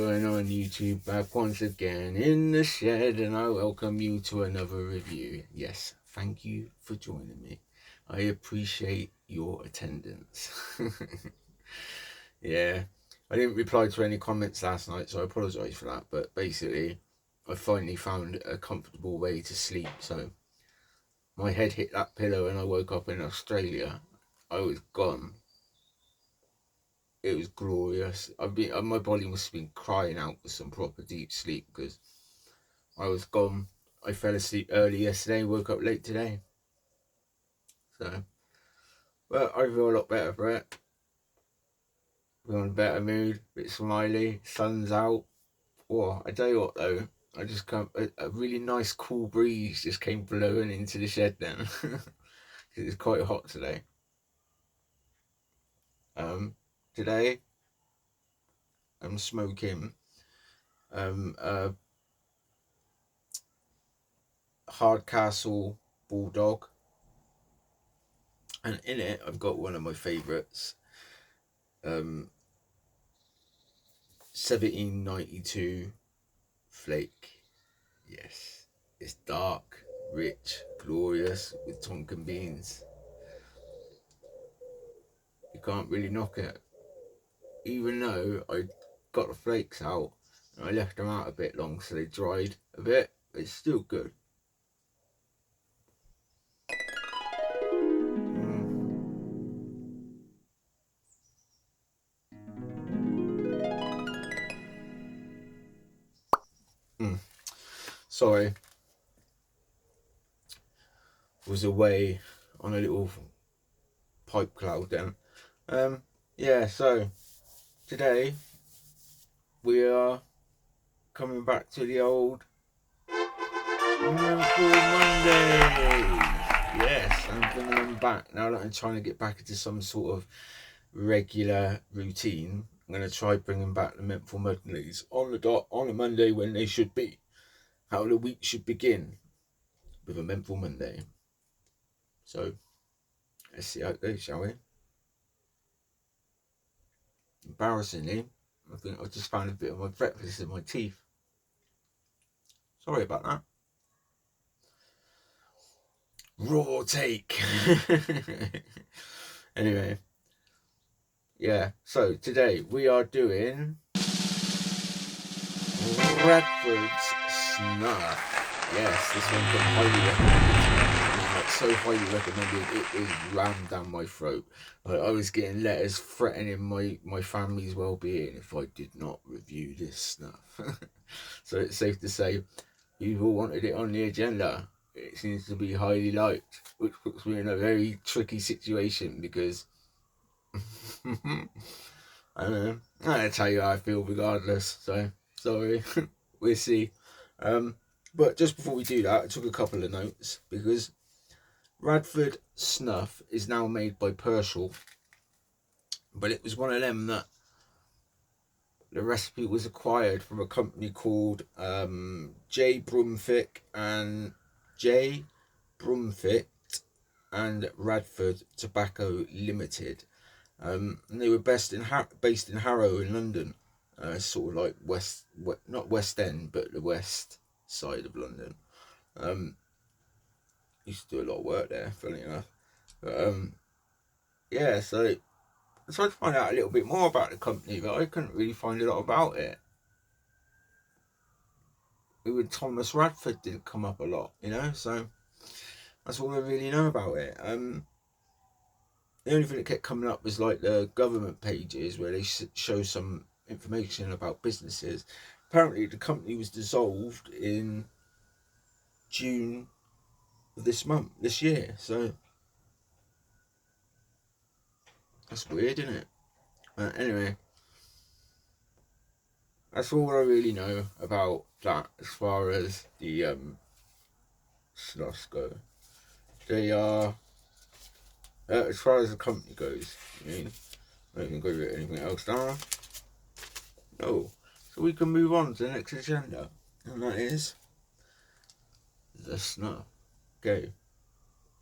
going on, YouTube? Back once again in the shed, and I welcome you to another review. Yes, thank you for joining me. I appreciate your attendance. Yeah, I didn't reply to any comments last night, so I apologise for that. But basically, I finally found a comfortable way to sleep. So my head hit that pillow, and I woke up in Australia. I was gone. It was glorious. My body must have been crying out for some proper deep sleep because I was gone. I fell asleep early yesterday, woke up late today. So, but I feel a lot better for it. Feel in a better mood, bit smiley, sun's out. Oh, I tell you what though, I just come a really nice cool breeze just came blowing into the shed then. Because it's quite hot today. Today I'm smoking Hardcastle Bulldog, and in it I've got one of my favourites, 1792 Flake. Yes, it's dark, rich, glorious with Tonkin beans. You can't really knock it. Even though I got the flakes out and I left them out a bit long so they dried a bit, it's still good. Sorry, was away on a little pipe cloud then. Yeah, so today we are coming back to the old Menthol Monday. Yes, I'm bringing them back now that I'm trying to get back into some sort of regular routine. I'm going to try bringing back the Menthol Mondays on the dot on a Monday when they should be. How the week should begin with a Menthol Monday. So let's see how it goes, shall we? Embarrassingly, I think I just found a bit of my breakfast in my teeth. Sorry about that. Raw take. Anyway, yeah, so today we are doing Radfords Snuff. Yes, this one got highly recommended. Like, so highly recommended, it was rammed down my throat. Like, I was getting letters threatening my family's well-being if I did not review this snuff. So it's safe to say people wanted it on the agenda. It seems to be highly liked, which puts me in a very tricky situation because I don't know. I'm gonna tell you how I feel regardless. So sorry, we'll see. But just before we do that, I took a couple of notes because Radfords Snuff is now made by Pöschl, but it was one of them that the recipe was acquired from a company called J. Brumfitt and Radford Tobacco Limited. And they were based in Harrow in London, sort of like not West End, but the west side of London. Used to do a lot of work there, funny enough. But yeah, so I tried to find out a little bit more about the company, but I couldn't really find a lot about it. Even Thomas Radford didn't come up a lot, you know, so that's all I really know about it. The only thing that kept coming up was like the government pages where they show some information about businesses. Apparently the company was dissolved in June of this year, so that's weird, isn't it? Anyway, that's all I really know about that as far as the snuffs go. They are, as far as the company goes, I mean, I don't think I've written anything else down. No. So we can move on to the next agenda, and that is the snuff. Okay.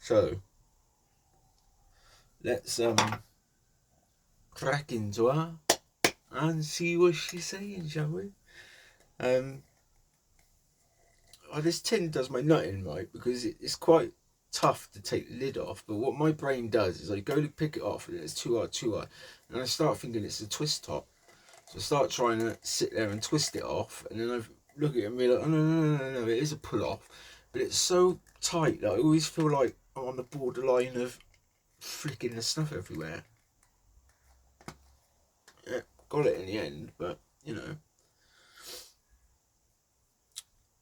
So let's crack into her and see what she's saying, shall we? This tin does my nutting, right, because it's quite tough to take the lid off. But what my brain does is I go to pick it off and it's too hard, and I start thinking it's a twist top. So I start trying to sit there and twist it off, and then I look at it and be like, oh, no, it is a pull off, but it's so tight that I always feel like I'm on the borderline of flicking the snuff everywhere. Yeah, got it in the end, but you know,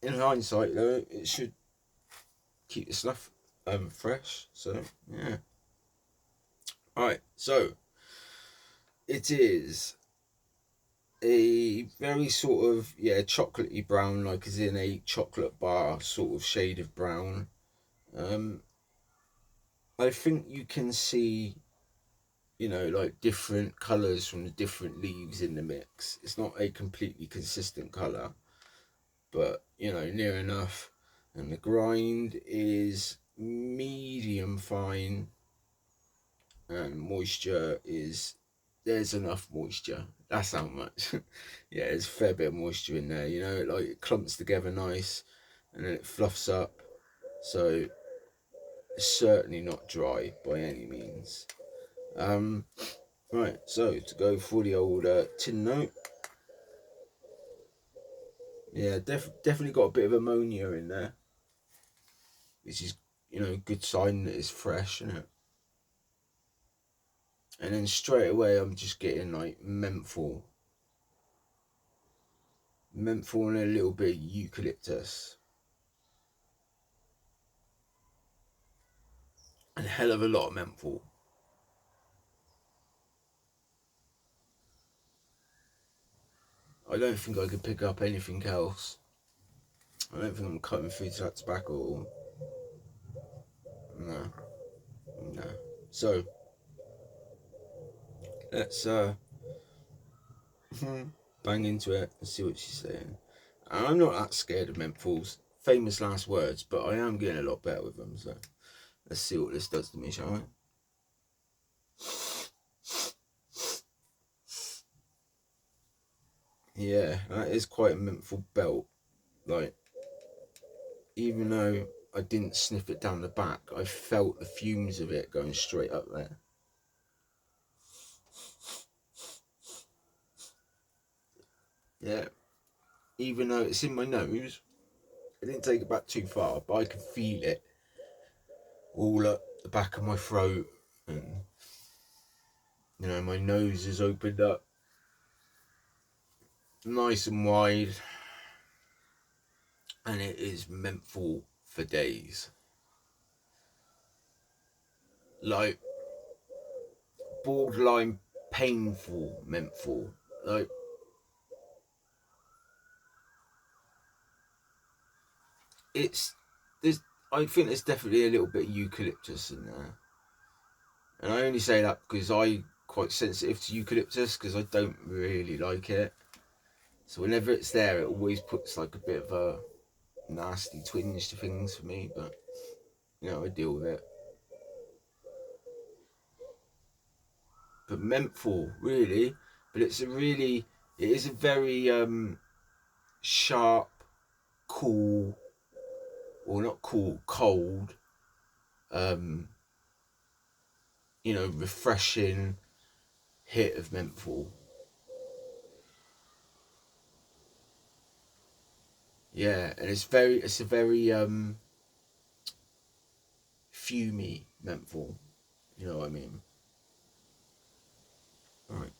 in hindsight though, it should keep the snuff fresh. So yeah. Alright, so it is a very sort of chocolatey brown, like as in a chocolate bar sort of shade of brown. I think you can see, like different colours from the different leaves in the mix. It's not a completely consistent colour, but near enough. And the grind is medium fine, and moisture is, there's enough moisture. That's how much. Yeah, there's a fair bit of moisture in there. Like it clumps together nice, and then it fluffs up. So it's certainly not dry by any means. Right, so to go for the old tin note. Yeah, definitely got a bit of ammonia in there, which is good sign that it's fresh, isn't it? And then straight away I'm just getting like menthol and a little bit of eucalyptus. A hell of a lot of menthol. I don't think I could pick up anything else. I don't think I'm cutting through to that tobacco. No. So let's bang into it and see what she's saying. And I'm not that scared of menthols. Famous last words, but I am getting a lot better with them. So let's see what this does to me, shall we? Yeah, that is quite a menthol belt. Like, even though I didn't sniff it down the back, I felt the fumes of it going straight up there. Yeah, even though it's in my nose, I didn't take it back too far, but I can feel it all up the back of my throat, and my nose is opened up nice and wide, and it is menthol for days. Like, borderline painful menthol. Like, I think there's definitely a little bit of eucalyptus in there, and I only say that because I'm quite sensitive to eucalyptus because I don't really like it. So whenever it's there, it always puts like a bit of a nasty twinge to things for me. But I deal with it. But menthol, really, but it is a very sharp, cool, or not cool, cold, refreshing hit of menthol. Yeah, and it's a very fumey menthol. You know what I mean? All right.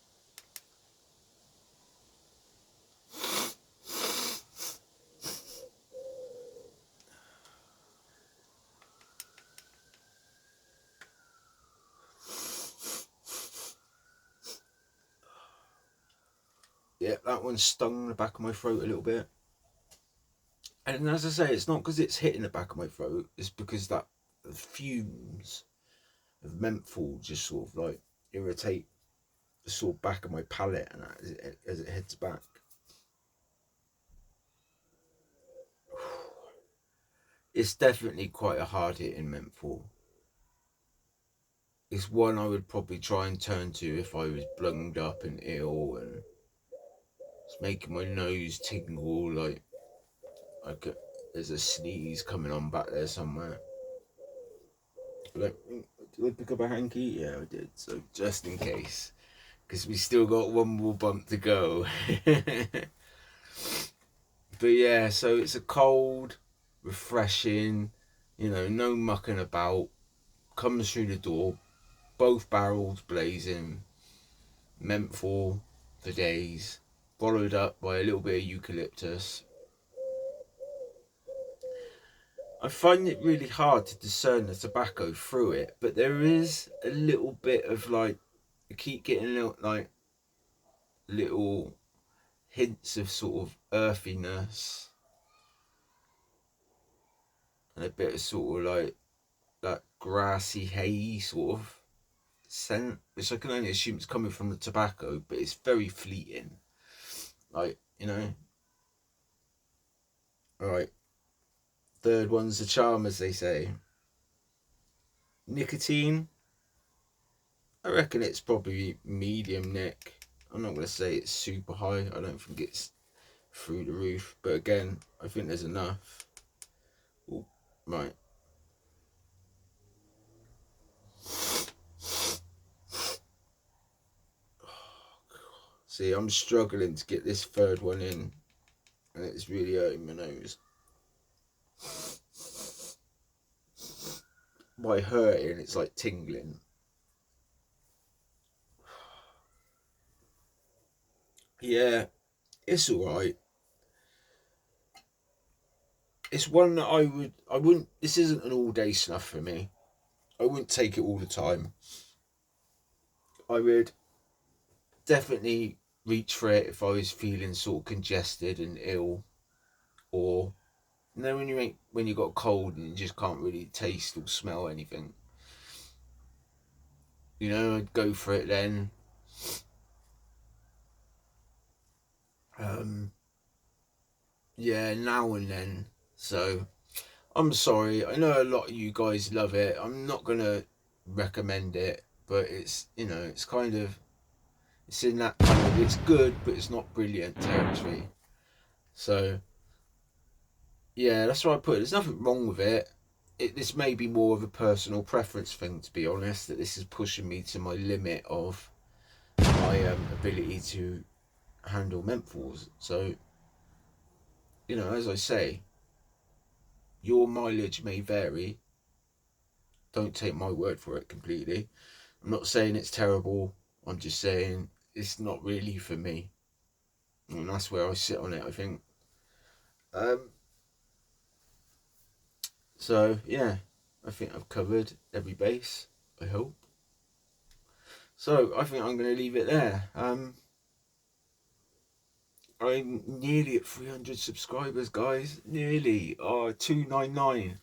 Yeah, that one stung the back of my throat a little bit. And as I say, it's not because it's hitting the back of my throat, it's because that the fumes of menthol just sort of like irritate the sort of back of my palate and that as it heads back. It's definitely quite a hard hitting menthol. It's one I would probably try and turn to if I was blunged up and ill and It's making my nose tingle like there's a sneeze coming on back there somewhere. Did I pick up a hanky? Yeah, I did. So just in case, because we still got one more bump to go. But yeah, so it's a cold, refreshing, no mucking about. Comes through the door, both barrels blazing, menthol for days, followed up by a little bit of eucalyptus. I find it really hard to discern the tobacco through it, but there is a little bit of I keep getting little hints of sort of earthiness and a bit of sort of that grassy, hay sort of scent, which I can only assume is coming from the tobacco, but it's very fleeting. Alright. Third one's the charm, as they say. Nicotine, I reckon it's probably medium nic. I'm not going to say it's super high. I don't think it's through the roof. But again, I think there's enough. Ooh, right. See, I'm struggling to get this third one in. And it's really hurting my nose. By hurting, it's like tingling. Yeah, it's alright. It's one that I wouldn't, this isn't an all day snuff for me. I wouldn't take it all the time. I would definitely reach for it if I was feeling sort of congested and ill, or when you got a cold and you just can't really taste or smell anything. I'd go for it then. Yeah, now and then. So I'm sorry. I know a lot of you guys love it. I'm not gonna recommend it, but it's it's kind of it's in that kind of it's good, but it's not brilliant territory. So yeah, that's why I put it. There's nothing wrong with it. This may be more of a personal preference thing, to be honest. That this is pushing me to my limit of my ability to handle menthols. So as I say, your mileage may vary. Don't take my word for it completely. I'm not saying it's terrible. I'm just saying it's not really for me. And that's where I sit on it, I think. So, yeah. I think I've covered every base, I hope. So, I think I'm going to leave it there. I'm nearly at 300 subscribers, guys. Nearly. 299.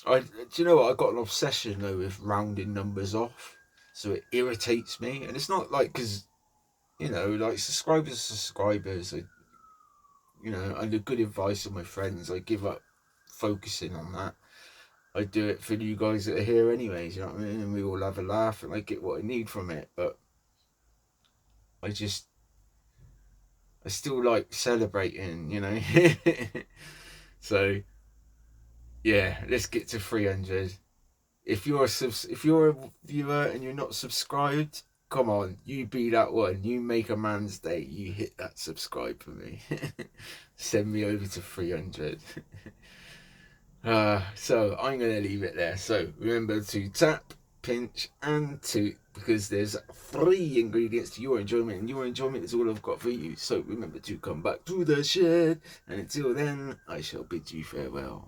Do you know what? I got an obsession though with rounding numbers off, so it irritates me. And it's not because subscribers are subscribers. Under good advice of my friends, I give up focusing on that. I do it for you guys that are here anyways. You know what I mean? And we all have a laugh, and I get what I need from it. But I still like celebrating. So yeah, let's get to 300. If you're a viewer and you're not subscribed, come on, you be that one. You make a man's day. You hit that subscribe for me. Send me over to 300. So I'm gonna leave it there. So remember to tap, pinch, and toot, because there's 3 ingredients to your enjoyment, and your enjoyment is all I've got for you. So remember to come back to the shed, and until then, I shall bid you farewell.